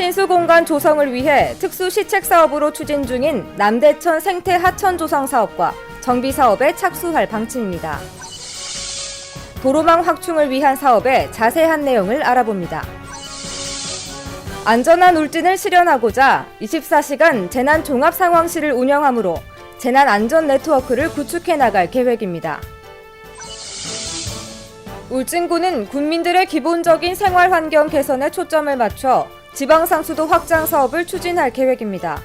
신수공간 조성을 위해 특수시책 사업으로 추진 중인 남대천 생태 하천 조성 사업과 정비 사업에 착수할 방침입니다. 도로망 확충을 위한 사업의 자세한 내용을 알아봅니다. 안전한 울진을 실현하고자 24시간 재난종합상황실을 운영하므로 재난안전 네트워크를 구축해 나갈 계획입니다. 울진군은 군민들의 기본적인 생활환경 개선에 초점을 맞춰 지방상수도 확장 사업을 추진할 계획입니다.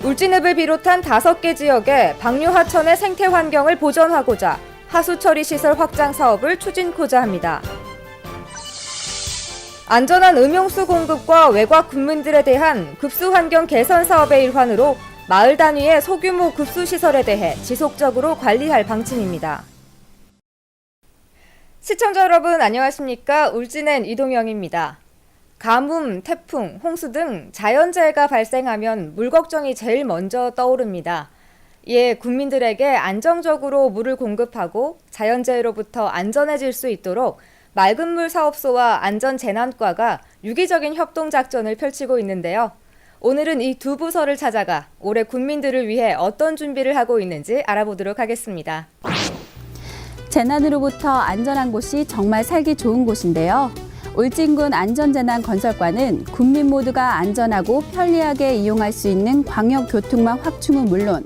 울진읍을 비롯한 5개 지역의 방류하천의 생태환경을 보전하고자 하수처리 시설 확장 사업을 추진코자 합니다. 안전한 음용수 공급과 외곽 군민들에 대한 급수환경 개선 사업의 일환으로 마을 단위의 소규모 급수시설에 대해 지속적으로 관리할 방침입니다. 시청자 여러분 안녕하십니까? 울진엔 이동영입니다. 가뭄, 태풍, 홍수 등 자연재해가 발생하면 물 걱정이 제일 먼저 떠오릅니다. 이에 국민들에게 안정적으로 물을 공급하고 자연재해로부터 안전해질 수 있도록 맑은물 사업소와 안전재난과가 유기적인 협동작전을 펼치고 있는데요. 오늘은 이 두 부서를 찾아가 올해 국민들을 위해 어떤 준비를 하고 있는지 알아보도록 하겠습니다. 재난으로부터 안전한 곳이 정말 살기 좋은 곳인데요. 울진군 안전재난건설과는 국민 모두가 안전하고 편리하게 이용할 수 있는 광역교통망 확충은 물론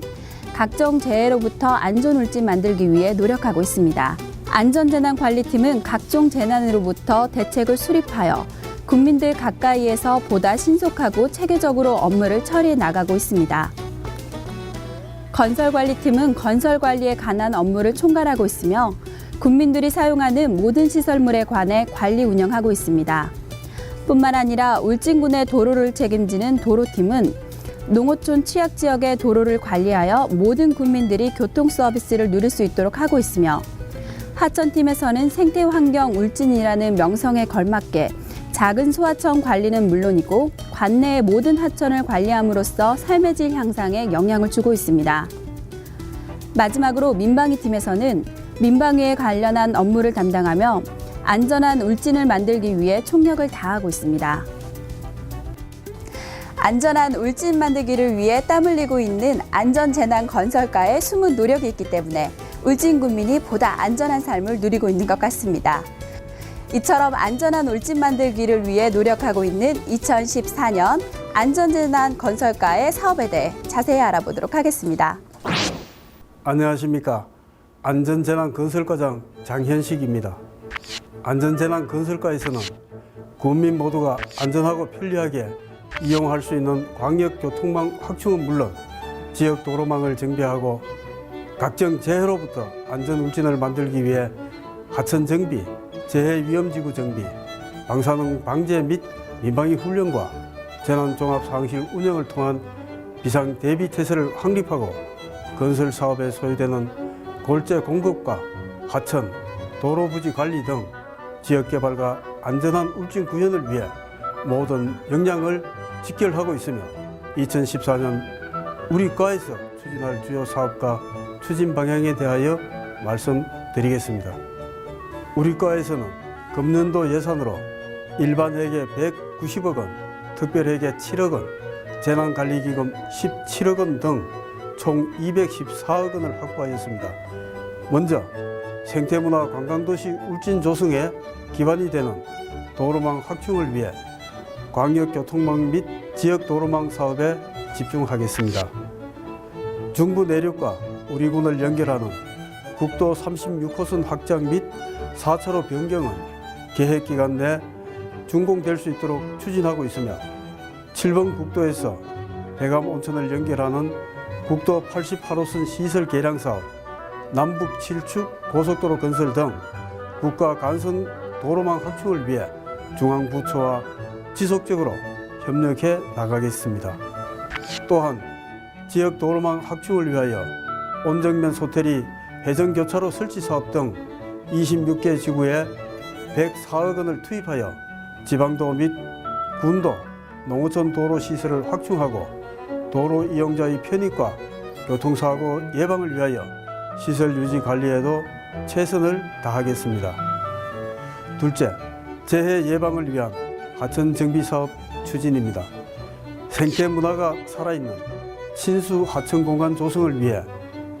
각종 재해로부터 안전 울진 만들기 위해 노력하고 있습니다. 안전재난관리팀은 각종 재난으로부터 대책을 수립하여 국민들 가까이에서 보다 신속하고 체계적으로 업무를 처리해 나가고 있습니다. 건설관리팀은 건설관리에 관한 업무를 총괄하고 있으며 국민들이 사용하는 모든 시설물에 관해 관리 운영하고 있습니다. 뿐만 아니라 울진군의 도로를 책임지는 도로팀은 농어촌 취약지역의 도로를 관리하여 모든 국민들이 교통 서비스를 누릴 수 있도록 하고 있으며 하천팀에서는 생태환경 울진이라는 명성에 걸맞게 작은 소하천 관리는 물론이고 관내의 모든 하천을 관리함으로써 삶의 질 향상에 영향을 주고 있습니다. 마지막으로 민방위팀에서는 민방위에 관련한 업무를 담당하며 안전한 울진을 만들기 위해 총력을 다하고 있습니다. 안전한 울진 만들기를 위해 땀 흘리고 있는 안전재난건설과의 숨은 노력이 있기 때문에 울진 국민이 보다 안전한 삶을 누리고 있는 것 같습니다. 이처럼 안전한 울진 만들기를 위해 노력하고 있는 2014년 안전재난건설과의 사업에 대해 자세히 알아보도록 하겠습니다. 안녕하십니까. 안전재난건설과장 장현식입니다. 안전재난건설과에서는 국민 모두가 안전하고 편리하게 이용할 수 있는 광역교통망 확충은 물론 지역 도로망을 정비하고 각종 재해로부터 안전울진을 만들기 위해 하천 정비, 재해위험지구 정비, 방사능 방제 및 민방위 훈련과 재난종합상황실 운영을 통한 비상 대비태세를 확립하고 건설 사업에 소요되는 골재 공급과 하천, 도로 부지 관리 등 지역개발과 안전한 울진 구현을 위해 모든 역량을 직결하고 있으며 2014년 우리 과에서 추진할 주요 사업과 추진 방향에 대하여 말씀드리겠습니다. 우리 과에서는 금년도 예산으로 일반회계 190억 원, 특별회계 7억 원, 재난관리기금 17억 원 등 총 214억 원을 확보하였습니다. 먼저 생태문화 관광도시 울진 조성에 기반이 되는 도로망 확충을 위해 광역교통망 및 지역도로망 사업에 집중하겠습니다. 중부 내륙과 우리 군을 연결하는 국도 36호선 확장 및 4차로 변경은 계획기간 내 준공될 수 있도록 추진하고 있으며 7번 국도에서 대감 온천을 연결하는 국도 88호선 시설 개량 사업, 남북 7축 고속도로 건설 등 국가 간선 도로망 확충을 위해 중앙부처와 지속적으로 협력해 나가겠습니다. 또한 지역 도로망 확충을 위하여 온정면 소태리 회전교차로 설치 사업 등 26개 지구에 104억 원을 투입하여 지방도 및 군도, 농어촌 도로 시설을 확충하고 도로 이용자의 편익과 교통사고 예방을 위하여 시설 유지 관리에도 최선을 다하겠습니다. 둘째, 재해 예방을 위한 하천 정비 사업 추진입니다. 생태 문화가 살아있는 친수 하천 공간 조성을 위해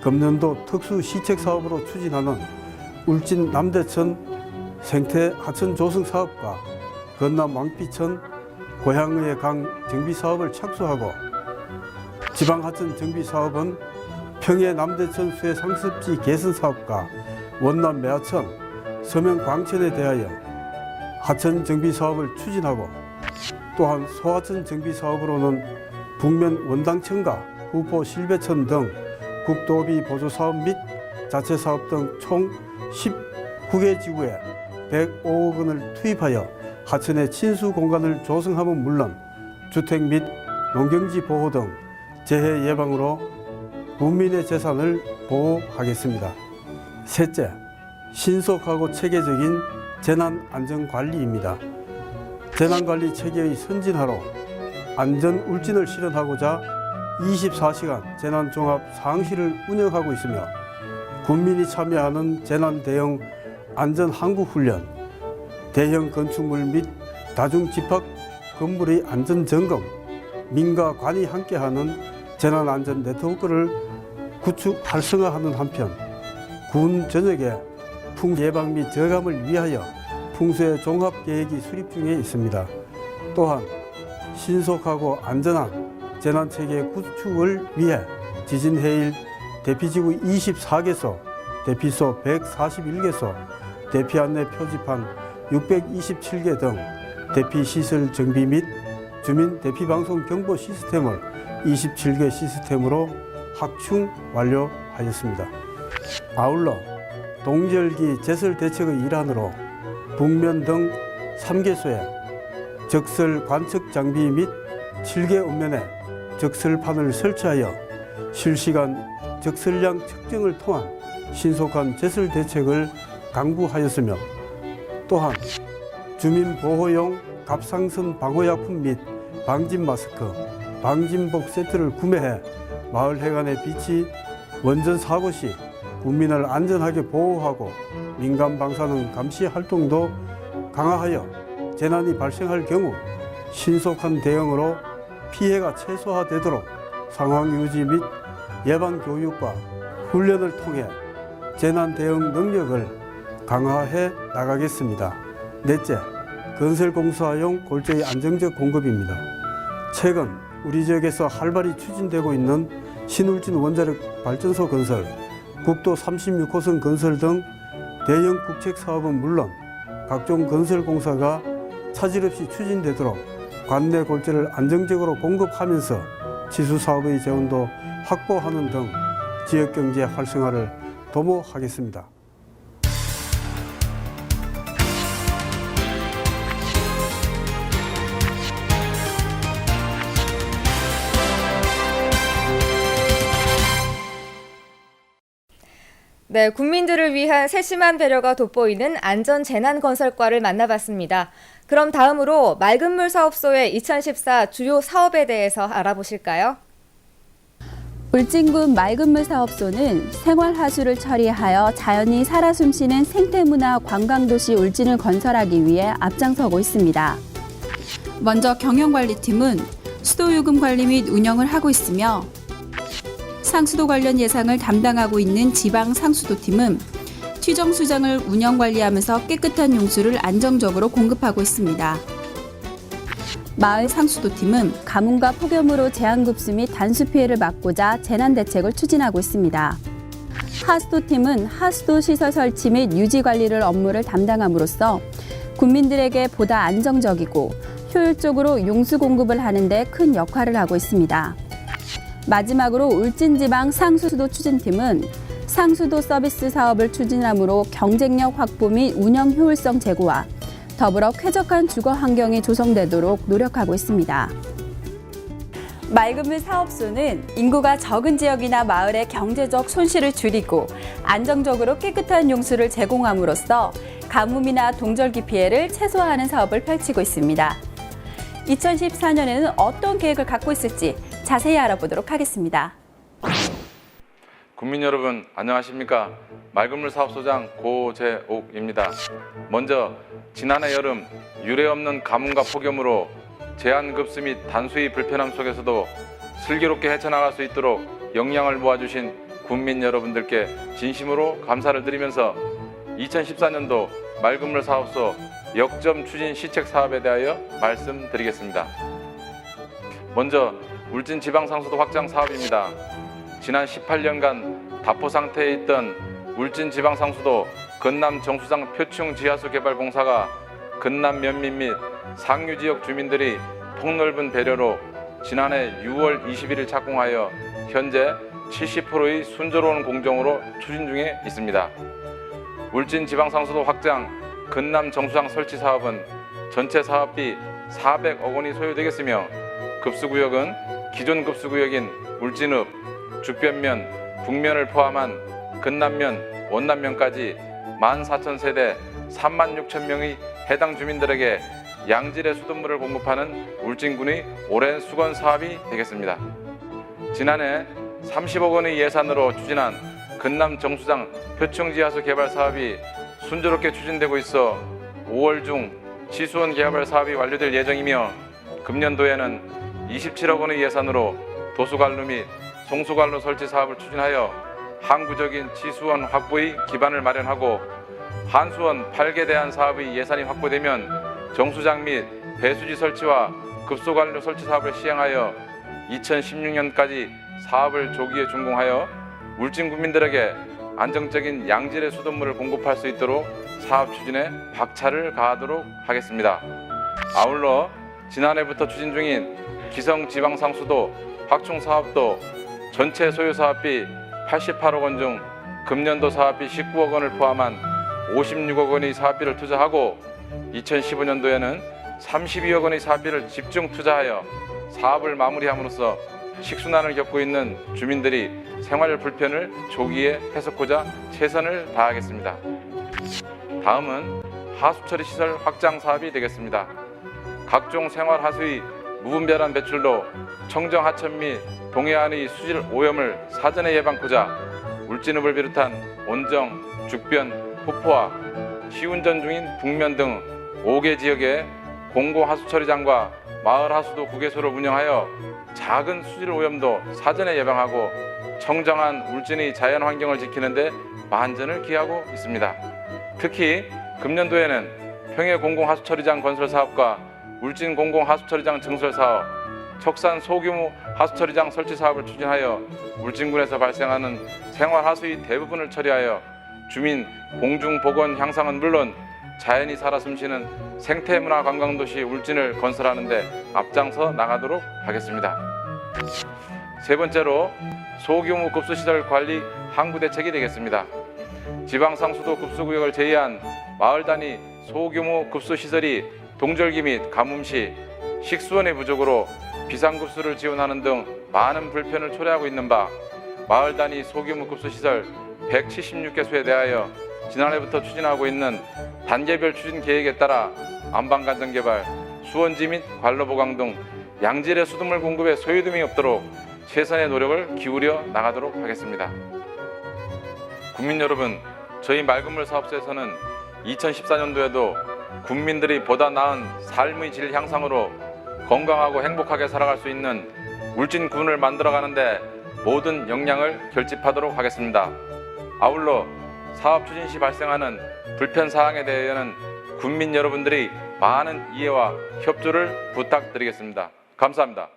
금년도 특수 시책 사업으로 추진하는 울진 남대천 생태 하천 조성 사업과 건남 왕비천 고향의 강 정비 사업을 착수하고 지방 하천 정비 사업은 평해 남대천 수해 상습지 개선 사업과 원남 매하천 서면 광천에 대하여 하천 정비 사업을 추진하고 또한 소하천 정비 사업으로는 북면 원당천과 후포 실배천 등 국도비 보조 사업 및 자체 사업 등 총 19개 지구에 105억 원을 투입하여 하천의 친수 공간을 조성함은 물론 주택 및 농경지 보호 등 재해 예방으로 국민의 재산을 보호하겠습니다. 셋째, 신속하고 체계적인 재난안전관리입니다. 재난관리 체계의 선진화로 안전울진을 실현하고자 24시간 재난종합상황실을 운영하고 있으며 국민이 참여하는 재난대응 안전항구훈련, 대형 건축물 및 다중집합 건물의 안전점검, 민과 관이 함께하는 재난안전 네트워크를 구축 활성화하는 한편 군 전역에 풍 예방 및 저감을 위하여 풍수의 종합계획이 수립 중에 있습니다. 또한 신속하고 안전한 재난체계 구축을 위해 지진해일 대피지구 24개소, 대피소 141개소, 대피안내 표지판 627개 등 대피시설 정비 및 주민 대피방송 경보 시스템을 27개 시스템으로 확충 완료하였습니다. 아울러 동절기 제설 대책의 일환으로 북면 등 3개소에 적설 관측 장비 및 7개 읍면에 적설판을 설치하여 실시간 적설량 측정을 통한 신속한 제설 대책을 강구하였으며 또한 주민 보호용 갑상선 방호약품 및 방진 마스크, 방진복 세트를 구매해 마을 해관에 비치 원전 사고 시 국민을 안전하게 보호하고 민간 방사능 감시 활동도 강화하여 재난이 발생할 경우 신속한 대응으로 피해가 최소화되도록 상황 유지 및 예방 교육과 훈련을 통해 재난 대응 능력을 강화해 나가겠습니다. 넷째, 건설공사용 골조의 안정적 공급입니다. 최근 우리 지역에서 활발히 추진되고 있는 신울진 원자력 발전소 건설, 국도 36호선 건설 등 대형 국책 사업은 물론 각종 건설 공사가 차질 없이 추진되도록 관내 골조를 안정적으로 공급하면서 지수 사업의 재원도 확보하는 등 지역 경제 활성화를 도모하겠습니다. 네, 국민들을 위한 세심한 배려가 돋보이는 안전재난건설과를 만나봤습니다. 그럼 다음으로 맑은물 사업소의 2014 주요 사업에 대해서 알아보실까요? 울진군 맑은물 사업소는 생활하수를 처리하여 자연이 살아 숨쉬는 생태문화 관광도시 울진을 건설하기 위해 앞장서고 있습니다. 먼저 경영관리팀은 수도요금 관리 및 운영을 하고 있으며 상수도 관련 예상을 담당하고 있는 지방 상수도팀은 취정 수장을 운영 관리하면서 깨끗한 용수를 안정적으로 공급하고 있습니다. 마을 상수도팀은 가뭄과 폭염으로 재앙급수 및 단수 피해를 막고자 재난 대책을 추진하고 있습니다. 하수도팀은 하수도 시설 설치 및 유지 관리를 업무를 담당함으로써 국민들에게 보다 안정적이고 효율적으로 용수 공급을 하는 데 큰 역할을 하고 있습니다. 마지막으로 울진지방 상수도 추진팀은 상수도 서비스 사업을 추진함으로 경쟁력 확보 및 운영 효율성 제고와 더불어 쾌적한 주거 환경이 조성되도록 노력하고 있습니다. 맑은물 사업소는 인구가 적은 지역이나 마을의 경제적 손실을 줄이고 안정적으로 깨끗한 용수를 제공함으로써 가뭄이나 동절기 피해를 최소화하는 사업을 펼치고 있습니다. 2014년에는 어떤 계획을 갖고 있을지 자세히 알아보도록 하겠습니다. 국민 여러분 안녕하십니까? 맑은물 사업소장 고재옥입니다. 먼저 지난해 여름 유례없는 가뭄과 폭염으로 제한급수 및 단수의 불편함 속에서도 슬기롭게 헤쳐나갈 수 있도록 역량을 모아주신 군민 여러분들께 진심으로 감사를 드리면서 2014년도 맑은물 사업소 역점 추진 시책 사업에 대하여 말씀드리겠습니다. 먼저 울진 지방상수도 확장 사업입니다. 지난 18년간 답보 상태에 있던 울진 지방상수도 건남 정수장 표층 지하수 개발 공사가 건남 면민 및 상류 지역 주민들이 폭넓은 배려로 지난해 6월 21일 착공하여 현재 70%의 순조로운 공정으로 추진 중에 있습니다. 울진 지방상수도 확장 건남 정수장 설치 사업은 전체 사업비 400억 원이 소요되겠으며 급수구역은 기존 급수구역인 울진읍, 죽변면, 북면을 포함한 건남면, 원남면까지 14,000세대 36,000명의 해당 주민들에게 양질의 수돗물을 공급하는 울진군의 오랜 수건 사업이 되겠습니다. 지난해 30억 원의 예산으로 추진한 건남 정수장 표층지하수 개발 사업이 순조롭게 추진되고 있어 5월 중 지수원 개발 사업이 완료될 예정이며 금년도에는 27억 원의 예산으로 도수관로 및 송수관로 설치 사업을 추진하여 항구적인 지수원 확보의 기반을 마련하고 한수원 8개 대안 사업의 예산이 확보되면 정수장 및 배수지 설치와 급소관로 설치 사업을 시행하여 2016년까지 사업을 조기에 준공하여 울진 국민들에게 안정적인 양질의 수돗물을 공급할 수 있도록 사업 추진에 박차를 가하도록 하겠습니다. 아울러 지난해부터 추진 중인 기성지방상수도 확충 사업도 전체 소요 사업비 88억 원 중 금년도 사업비 19억 원을 포함한 56억 원의 사업비를 투자하고 2015년도에는 32억 원의 사업비를 집중 투자하여 사업을 마무리함으로써 식순환을 겪고 있는 주민들이 생활 불편을 조기에 해소하고자 최선을 다하겠습니다. 다음은 하수처리 시설 확장 사업이 되겠습니다. 각종 생활 하수의 무분별한 배출로 청정 하천 및 동해안의 수질 오염을 사전에 예방하고자 울진읍을 비롯한 온정, 죽변, 후포화, 시운전 중인 북면 등 5개 지역에 공고 하수처리장과 마을 하수도 구개소를 운영하여 작은 수질 오염도 사전에 예방하고 청정한 울진의 자연 환경을 지키는 데 만전을 기하고 있습니다. 특히 금년도에는 평해 공공하수처리장 건설 사업과 울진 공공하수처리장 증설 사업, 척산 소규모 하수처리장 설치 사업을 추진하여 울진군에서 발생하는 생활하수의 대부분을 처리하여 주민 공중보건 향상은 물론 자연이 살아 숨쉬는 생태문화 관광도시 울진을 건설하는 데 앞장서 나가도록 하겠습니다. 세 번째로 소규모 급수시설 관리 항구 대책이 되겠습니다. 지방상수도 급수구역을 제외한 마을 단위 소규모 급수시설이 동절기 및 가뭄 시 식수원의 부족으로 비상급수를 지원하는 등 많은 불편을 초래하고 있는 바 마을 단위 소규모 급수시설 176개소에 대하여 지난해부터 추진하고 있는 단계별 추진 계획에 따라 안방간정 개발, 수원지 및 관로 보강 등 양질의 수돗물 공급에 소요됨이 없도록 최선의 노력을 기울여 나가도록 하겠습니다. 국민 여러분, 저희 맑은물 사업소에서는 2014년도에도 국민들이 보다 나은 삶의 질 향상으로 건강하고 행복하게 살아갈 수 있는 울진군을 만들어가는데 모든 역량을 결집하도록 하겠습니다. 아울러 사업 추진 시 발생하는 불편 사항에 대해서는 국민 여러분들이 많은 이해와 협조를 부탁드리겠습니다. 감사합니다.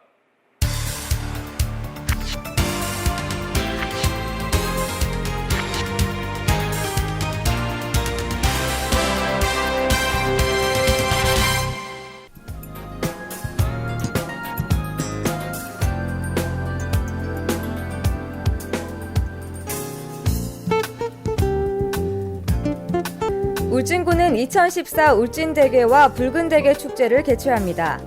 울진군은 2014 울진대게와 붉은대게 축제를 개최합니다.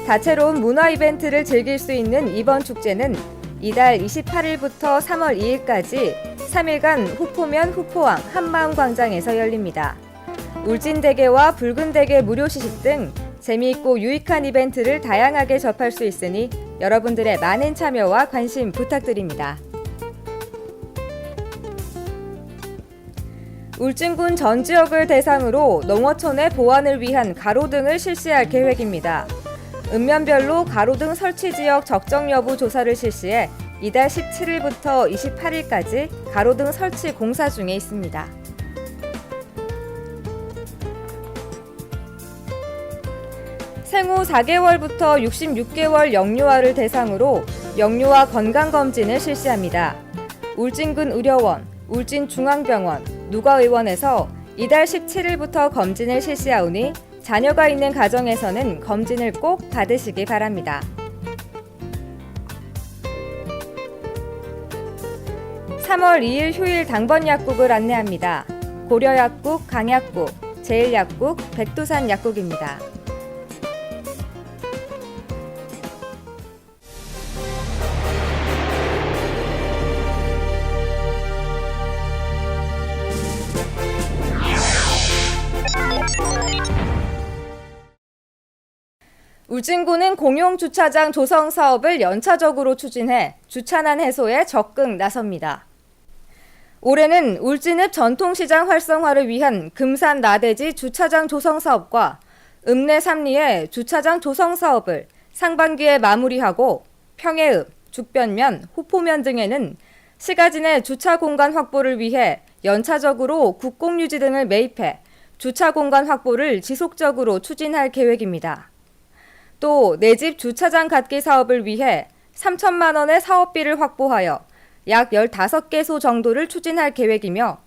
다채로운 문화 이벤트를 즐길 수 있는 이번 축제는 이달 28일부터 3월 2일까지 3일간 후포면 후포항 한마음광장에서 열립니다. 울진대게와 붉은대게 무료 시식 등 재미있고 유익한 이벤트를 다양하게 접할 수 있으니 여러분들의 많은 참여와 관심 부탁드립니다. 울진군 전 지역을 대상으로 농어촌의 보완을 위한 가로등을 실시할 계획입니다. 읍면별로 가로등 설치 지역 적정 여부 조사를 실시해 이달 17일부터 28일까지 가로등 설치 공사 중에 있습니다. 생후 4개월부터 66개월 영유아를 대상으로 영유아 건강검진을 실시합니다. 울진군 의료원, 울진중앙병원, 누가의원에서 이달 17일부터 검진을 실시하오니 자녀가 있는 가정에서는 검진을 꼭 받으시기 바랍니다. 3월 2일 휴일 당번 약국을 안내합니다. 고려약국, 강약국, 제일약국, 백두산 약국입니다. 울진군은 공용주차장 조성 사업을 연차적으로 추진해 주차난 해소에 적극 나섭니다. 올해는 울진읍 전통시장 활성화를 위한 금산 나대지 주차장 조성 사업과 읍내 삼리의 주차장 조성 사업을 상반기에 마무리하고 평해읍, 죽변면, 호포면 등에는 시가지 내 주차 공간 확보를 위해 연차적으로 국공유지 등을 매입해 주차 공간 확보를 지속적으로 추진할 계획입니다. 또 내 집 주차장 갖기 사업을 위해 3천만 원의 사업비를 확보하여 약 15개소 정도를 추진할 계획이며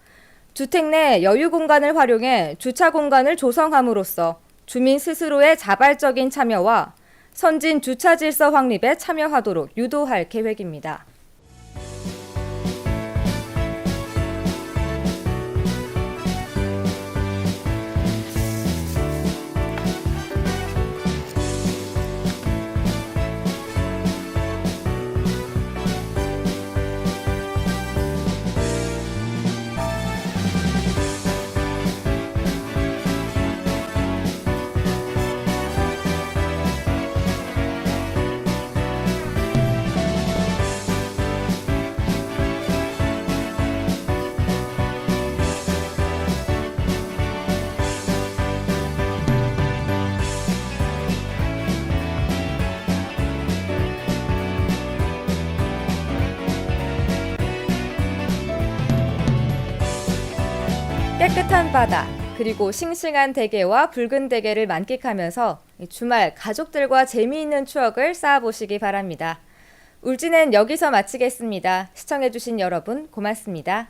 주택 내 여유 공간을 활용해 주차 공간을 조성함으로써 주민 스스로의 자발적인 참여와 선진 주차 질서 확립에 참여하도록 유도할 계획입니다. 깨끗한 바다, 그리고 싱싱한 대게와 붉은 대게를 만끽하면서 주말 가족들과 재미있는 추억을 쌓아보시기 바랍니다. 울진은 여기서 마치겠습니다. 시청해주신 여러분 고맙습니다.